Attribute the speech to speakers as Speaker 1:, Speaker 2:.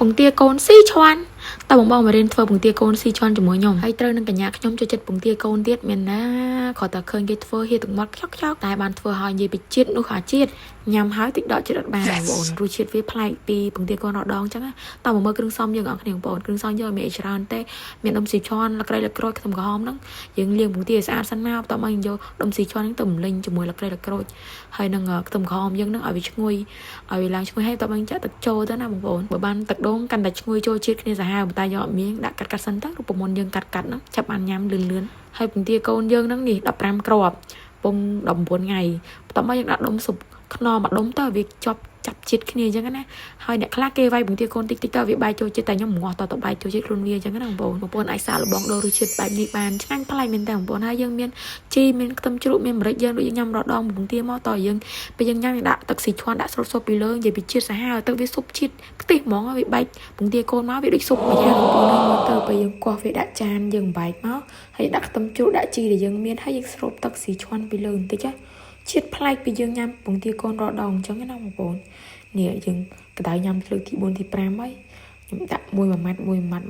Speaker 1: បង្ទាកូនស៊ីឈ្វាន់តើបងមករៀនធ្វើបង្ទាកូនស៊ីឈ្វាន់ជាមួយខ្ញុំហើយត្រូវនឹងកញ្ញាខ្ញុំចូលចិត្តបង្ទាកូនទៀតមានណាគាត់តែឃើញគេធ្វើហៀទាំងមាត់ខ្ចក់តែបានធ្វើឲ្យនិយាយពីជាតិនោះអាជាតិញ៉ាំហើយតិចដកជាតិអត់បានបងប្អូនរសជាតិវាប្លែកពីបង្ទាកូនរដងអញ្ចឹងតើមកមើលគ្រឿងផ្សំយើងអរគ្នាបងប្អូនគ្រឿងផ្សំយើងមានច្រើនទេមានដុំស៊ីឈ្វាន់លក្រីលក្រូចខ្ទឹមក្រហមហ្នឹងយើងលាងបង្ទាឲ្យស្អាតសិនមកតើមកយើងយកដុំស៊ីឈ្វាន់ហ្នឹងទៅម្លេញជាមួយលក្រីលក្រូចហើយនឹងខ្ទឹមក្រហមយើងហ្នឹងឲ្យវាឈ្ងុយឲ្យវាឡើងឈ្ងុយហើយតើមកចាក់ទឹកចូលទៅណាបងប្អូនបើបានទឹកដូងកាន់តែឈ្ងុយចូលជាតិគ្នាសាហាវតែយកអត់មានដាក់កាត់សិនទៅរូបមន្តយើងកាត់ហ្នឹងចាប់បានញ៉ាំលឿនហើយបង្ទាកូនយើងហ្នឹងនេះ15គ្រាប់ពង19ថ្ងៃបន្ទាប់មកយើងដាក់ដុំស៊ុបខ្នុរមួយដុំទៅវាចាប់ជាតិគ្នាអញ្ចឹងណាហើយអ្នកខ្លះគេវាយបង្ទាកូនតិចទៅវាបែកចូលជាតិតែខ្ញុំងាស់តបែកចូលជាតិខ្លួនវាអញ្ចឹងណាបងប្អូនអាចសាកល្បងដូររសជាតិបែបនេះបានឆ្ងាញ់ប្លែកមែនតើបងប្អូនហើយយើងមានជីមានខ្ទឹមជ្រូកមានម្រេចយើងដូចយើងញ៉ាំរដងបង្ទាមកតយើងពេលយើងញ៉ាំដាក់ទឹកស៊ីឈ្វាន់ដាក់ស្រូតស៊ុបពីលើនិយាយពីជាតិសាហាវទៅវាស៊ុបជាតិខ្ទិះហ្មងវាបែកបង្ទាកូនមកវាដូចស៊ុបមួយយ៉ាងបងប្អូនមើលទៅពេលយើងកោះវាដាក់ចានយើងបែកមកហើយដាក់ខ្ទឹមជ្រូកដាក់ជីដែលយើងមានហើយយើងស្រូបទឹកស៊ីឈ្វាន់ពីលើបន្តិចជាតិប្លែកពីយើងញ៉ាំបង្ទាកូនរដងអញ្ចឹងណាបងប្អូននេះយើងកដៅញ៉ាំលើកទី4ទី5ហើយខ្ញុំដាក់មួយម៉ាត់